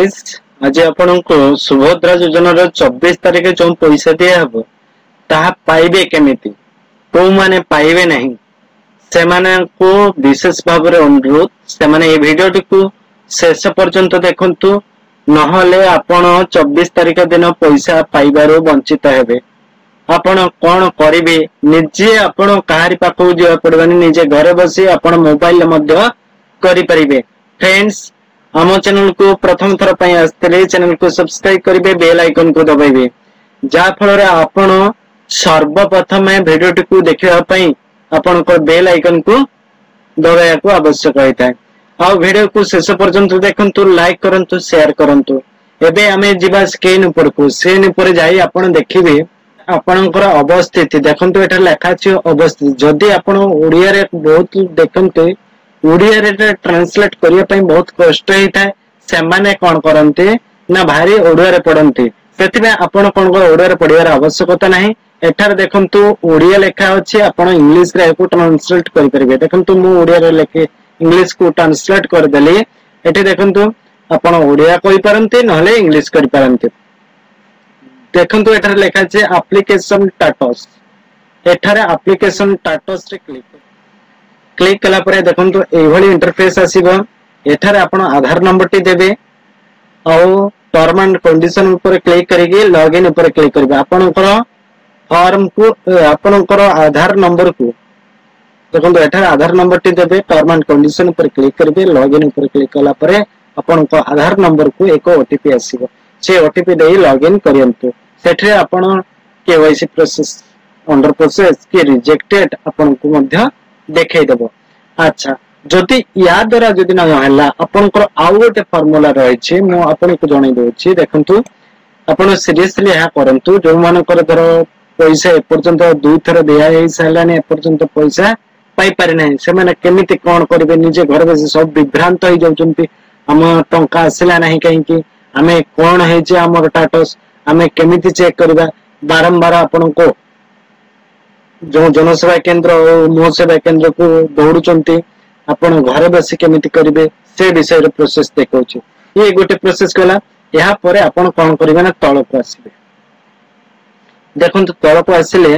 Guys आज आपनको सुभद्रा योजना 24 तारिख जो पैसा दिया हबो ताहा पाइबे केमिति को माने पाइबे नहीं से माने को विशेष भाव रे अनुरोध से माने ए वीडियो को शेष पर्यंत देखंतु नहले आपण 24 तारिख दिन पैसा पाइबारो वंचित हेबे। आपण कोन करिवे निजे आपण काहारी पाखु जिया पड़बानी निजे घरे बसी आपण मोबाइल मध्य करि परिबे। फ्रेंड्स आम चैनल को प्रथम थर पई आस्ते चैनल को सब्सक्राइब करिवे बेल आइकन को दबाइबे जा फल आपण सर्वप्रथम वीडियो को देखिबा पई आपण को बेल आइकन को दबाया को आवश्यक होता है। आ वीडियो को शेष पर्यंत देखंतु लाइक करंतु शेयर करंतु। एबे हमें जीवा स्क्रीन ऊपर को स्क्रीन ऊपर जाई आपण देखिबे आपनकर अवस्थिति देखंतु एटा लेखा अछि अवस्थिति जदी आपण ओडिया रे बहुत देखंतु ओडिया रे ट्रांसलेट करिया पई बहुत कष्ट हेता से माने कोन करंते ना भारी ओडिया रे पढंती सेति में आपण कोन को ओडिया रे पढियार आवश्यकता नाही। एठार देखंतु ओडिया लेखा अछि आपण इंग्लिश रे को ट्रांसलेट करि परिबे। देखंतु मु ओडिया रे लेखे इंग्लिश को ट्रांसलेट कर देली एठी देखंतु आपण ओडिया कहि परंती नहले इंग्लिश करि परंती। देखंतु एठार लेखा अछि एप्लीकेशन स्टेटस एठारे एप्लीकेशन स्टेटस रे क्लिक कला परे देखंतु एई भली इंटरफेस आसीबो। एठारे आपण आधार नंबर टी देबे और टर्म एंड कंडीशन ऊपर क्लिक करिके लॉगिन ऊपर क्लिक करबे। आपनकर फॉर्म को आपनकर आधार नंबर को देखंतु एठारे आधार नंबर टी देबे टर्म एंड कंडीशन ऊपर क्लिक करबे लॉगिन ऊपर क्लिक कला परे आपनकर आधार नंबर को एक ओटीपी आसीबो से ओटीपी देई लॉगिन करियंतु। सेठरे आपण केवाईसी प्रोसेस अंडर प्रोसेस के रिजेक्टेड आपण को मध्य देखाई देबो। अच्छा जदि या द्वारा जदि न हला आपनकर आउ गोटे फार्मूला रहै छै मो आपण को जणाई दउ छी। देखंतु आपण सीरियसली या करंतु जो मानकर धर पैसा ए पर्यंत दुई थर दिया हे सलाने ए पर्यंत पैसा पाई पारे नै से माने केमिति कोन करबे निजे घर बसे सब विभ्रांत होई जाउचंती हम टंका आसिला नाही काहे कि हमें कोन हे जे हमर स्टेटस हमें केमिति चेक करबा बारंबार आपण को जो जनसेवा केंद्र और मोह सेवा केंद्र को दौड़ुचंती आपण घरे बसी केमिति करिवे से विषय रे प्रोसेस देखौची। ये गोटे प्रोसेस कला या परे आपण कोन करिवे ना तळ को आसीबे। देखंतु तळ को आसीले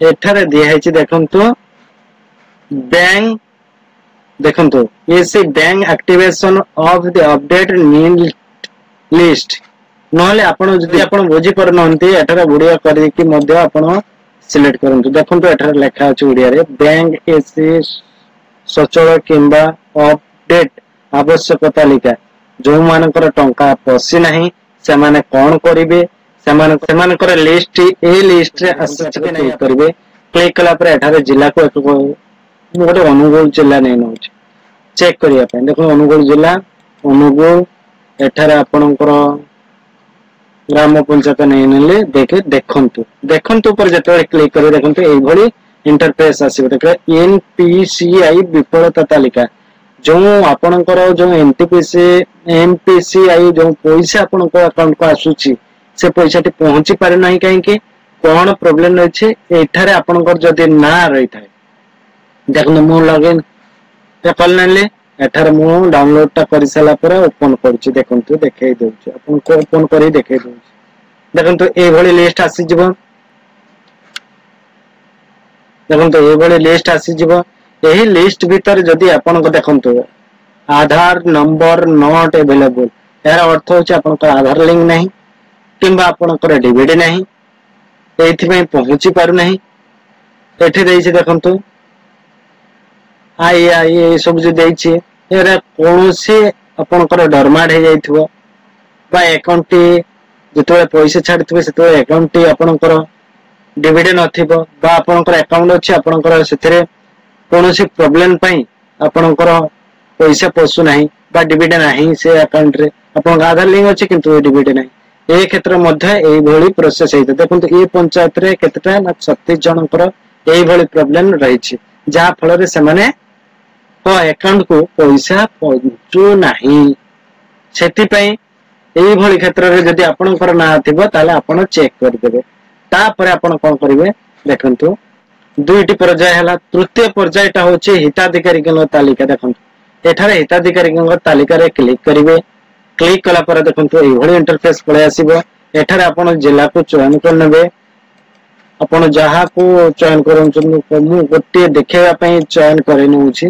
एठारे दिया है छि देखंतु बैंक देखंतु ये से bank activation of the update need list नहले आपण जदि आपण बुझी पर नहंती एठारे बुडिया करि कि मध्य आपण सिलेक्ट करंतु। देखंतु एठार लेखा अछि ओडिया रे बैंक एसी सचल किंबा अपडेट आवश्यकता तालिका जो मानकर टंका पसी नाही से माने कोन करिवे से मानकर लिस्ट ए लिस्ट रे असच के नहीं करिवे। क्लिक कला पर एठार जिल्ला को एक गोटे अनुगुल जिल्ला नै नउ चेक करिया पे देखो अनुगुल जिल्ला अनुगुल एठार आपनकर ग्राम पंचायत नहीं नेले देखे देखंतु देखंतु पर जते क्लिक करे देखंतु एई भली इंटरफेस आसीबो। देखो एनपीसीआई विफलता तालिका जो आपनकर जो एमपीसीआई जो पैसा आपनको अकाउंट को आसुची से पैसा टी पहुंची पारे नाही काहे कि कोन प्रॉब्लम रहै छै एठारे आपनकर जदी ना रही थाए देखन मु लॉगिन ते कलनले एठार मु डाउनलोड ता करि सला पर ओपन करछि। देखंतु देखाई दउछि आपन को ओपन करी देखाई दउछि। देखंतु ए भली लिस्ट आसी जिवो देखंतु ए भली लिस्ट आसी जिवो। एही लिस्ट भीतर जदी आपन को देखंतु आधार नंबर नॉट अवेलेबल यार अर्थ होछि आपन को आधार लिंक नहीं किंबा आपन को डीबीडी नहीं एथि में पहुंची पारु नहीं एठी देइ छै देखंतु आई सब जो देइछि एरा कोनोसी आपनकर डरमाड हे जाइथबो बा अकाउंट जतले पैसा छाडथिबे सेतले अकाउंट आपनकर डीबीडी नथिबो बा आपनकर अकाउंट अछि आपनकर सेथरे कोनोसी प्रॉब्लम पई आपनकर पैसा पसु नाही बा डीबीडी नाही से अकाउंट रे आपन आधार लिंक अछि किंतु डीबीडी नाही ए क्षेत्र मध्ये एई भली प्रोसेस हेते। देखंतु ए पंचायत रे केतेटा 36 जनकर एई भली प्रॉब्लम रही छि जा फल रे से माने तो अकाउंट को पैसा पहुंचू नाही सेति पई एई भली क्षेत्र रे जदी आपनकर ना थिबो ताले आपन चेक कर देबे। ता परे आपन कोन करिवे देखंतु दुईटी पर्याय हला। तृतीय पर्यायटा होछि हिताधिकारी तालिका। देखंतु एठारे हिताधिकारी तालिका रे क्लिक करिवे क्लिक कला पर देखंतु एई भली इंटरफेस पळे आसीबो एठारे आपण जिला को चयन कर नेबे आपण जहा को चयन करउछन मु गोटे देखैया पई चयन करै नउछि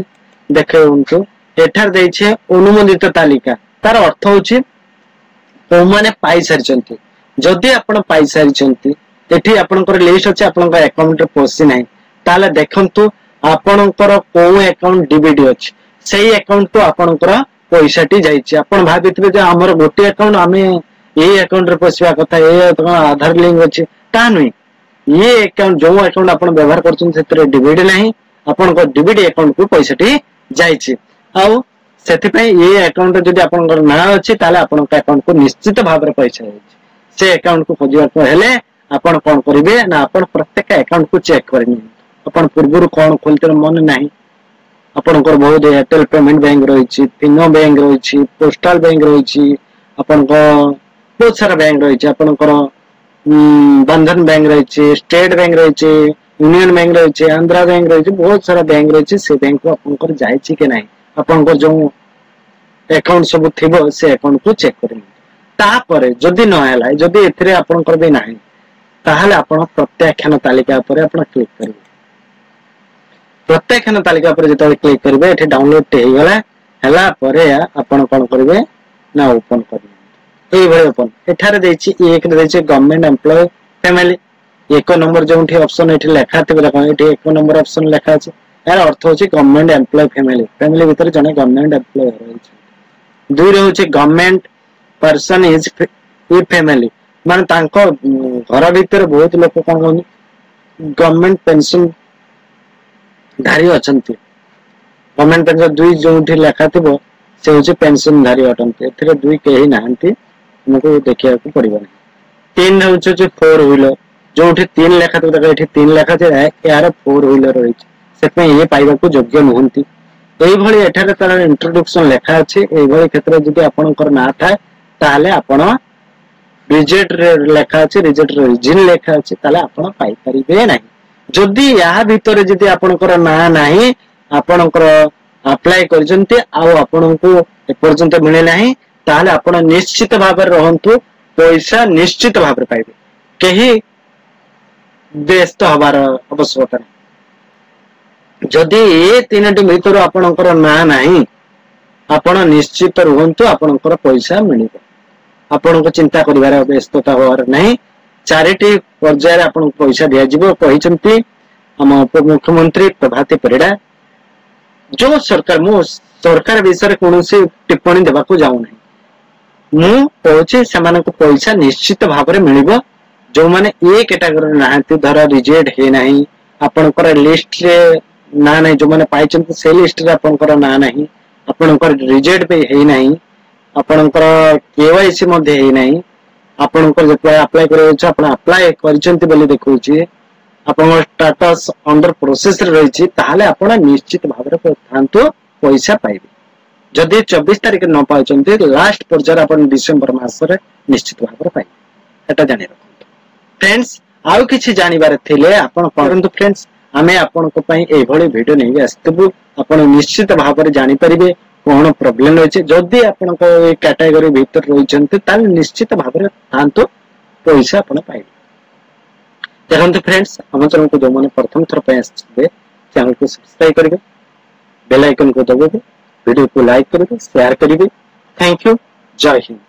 देखैउंतु एठार दैछे अनुमोदित तालिका तार अर्थ होछि तो माने पाई सारिचंती जदि आपण पाई सारिचंती एठी आपनकर लिस्ट अछि आपनकर अकाउंट रे पसी नाही ताले देखंतु आपनकर को अकाउंट डीबीडी अछि सेही अकाउंट तो आपनकर पैसाटी जाइछि आपण भाबितबे जे हमर गोटे अकाउंट आमे ए अकाउंट रे पसिया कथा ए आधार लिंक अछि ता नै ये अकाउंट जो अकाउंट आपण व्यवहार करछन सेतरे डीबीडी नाही आपनकर डीबीडी अकाउंट को पैसाटी जाइछि आउ सेति पई ये अकाउंट जदि आपनकर ना अछि ताले आपनकर अकाउंट को निश्चित भाव रे पैसा जाइछि से अकाउंट को खोजिया को हेले आपण कोन करिवे ना आपण प्रत्येक अकाउंट को चेक करनी आपण पूर्वरु कोन खोलते मन नाही आपनकर बहुत एयरटेल पेमेंट बैंक रहिछि फिनो बैंक रहिछि पोस्टल बैंक रहिछि आपनकर बहुत सारा बैंक रहिछि आपनकर बंधन बैंक रहिछि स्टेट बैंक रहिछि यूनियन बैंक रहिछि आंध्रा बैंक रहिछि बहुत सारा बैंक रहिछि से बैंक को आपनकर जाइछि के नाही आपनकर जो अकाउंट सब थिबो से अकाउंट को चेक करनी तापरे जदि न हैला जदि एथिरे आपनकर भी नाही ताहले आपण प्रत्याख्यान तालिका पर आपण क्लिक करिवे प्रत्याख्यान तालिका पर जतले क्लिक करिवे एठी डाउनलोड ते हेगला हला परे आपण कोन करिवे ना ओपन करिवे एई भले ओपन एठारे देछि एक रे देछि गवर्नमेंट एम्प्लॉय फैमिली एक नंबर जोंठी ऑप्शन एठी लेखा थिबे देखो एठी एक नंबर ऑप्शन लेखा अछि यार अर्थ होछि गवर्नमेंट एम्प्लॉय फैमिली फैमिली भीतर जने गवर्नमेंट एम्प्लॉय रहिछि दुई रे होछि government person is a family माने तांको घर भीतर बहुत लोक कोन कोन गवर्नमेंट पेंशन धारी अछंती गवर्नमेंट पेंशन दुई जोंठी लेखा थिबो से होछि पेंशन धारी अटंती एथिरे दुई केही नाहंती हमको देखिया को पड़िबो नै तीन होछि जे फोर व्हीलर जोंठी तीन लेखा थिबो देखा एठी तीन लेखा छै यार फोर व्हीलर रहिछि से पे ये पाइबा को योग्य नहंती एई भली एठारे तार इंट्रोडक्शन लेखा अछि एई भली क्षेत्र जदि आपनकर ना थाए ताले आपण रिजेक्ट रे लेखा अछि रिजेक्ट रीजन लेखा अछि ताले आपण पाई परिबे नाही जदि या भीतर जदि आपनकर ना नाही आपनकर अप्लाई करजंती आ आपनको ए पर्यंत मिले नाही ताले आपण निश्चित भाव रे रहंतु पैसा निश्चित भाव रे पाइबे केही व्यस्त हबार आवश्यकता नाही जदि ए तीनटी भीतर आपनकर ना नाही आपण निश्चित रहंतु आपनकर पैसा मिलिबो आपनको चिंता करिवार व्यस्तता होवार नहीं चारिटी पर्याय आपन पैसा दिया जिवो कहिसंती हम उपमुख्यमंत्री प्रभाती परिडा जो सरकार मु सरकार विषय कोनोसी टिप्पणी देबा को जाउ नहीं मु कहछि समान को पैसा निश्चित भाव रे मिलिबो जो माने ए कैटेगरी नाहंती धर रिजेक्ट हे नहीं आपनकर लिस्ट रे ना नहीं जो माने पाइचंती से लिस्ट रे आपनकर ना नहीं आपनकर रिजेक्ट पे हे नहीं आपनकर केवाईसी मध्ये हे नाही आपनकर जते अप्लाई करे छ आपण अप्लाई करचंती बोली देखौछि आपन स्टेटस अंडर प्रोसेस रे रहिछि ताहाले आपण निश्चित भाव रे थांतु पैसा पाइबे जदि 24 तारिख न पाइचंती लास्ट पर्याय आपण डिसेंबर मास रे निश्चित भाव रे पाइबे एटा जानि रखंतु फ्रेंड्स आउ किछि जानिबार थिले आपण करंतु फ्रेंड्स आमे आपण को पई एई भली वीडियो नै आस्तबु आपण निश्चित भाव रे जानि परिबे कोन प्रॉब्लम रहिছে जदि आपण को ए कैटेगरी भीतर रहिचंती ताल निश्चित भाव रे थांतु पैसा आपण पाइबे देखंतु फ्रेंड्स हम चैनल को जो माने प्रथम थर पे आछबे चैनल को सब्सक्राइब करिवे बेल आइकन को दबाइबे वीडियो को लाइक करिवे शेयर करिवे थैंक यू जय हिंद।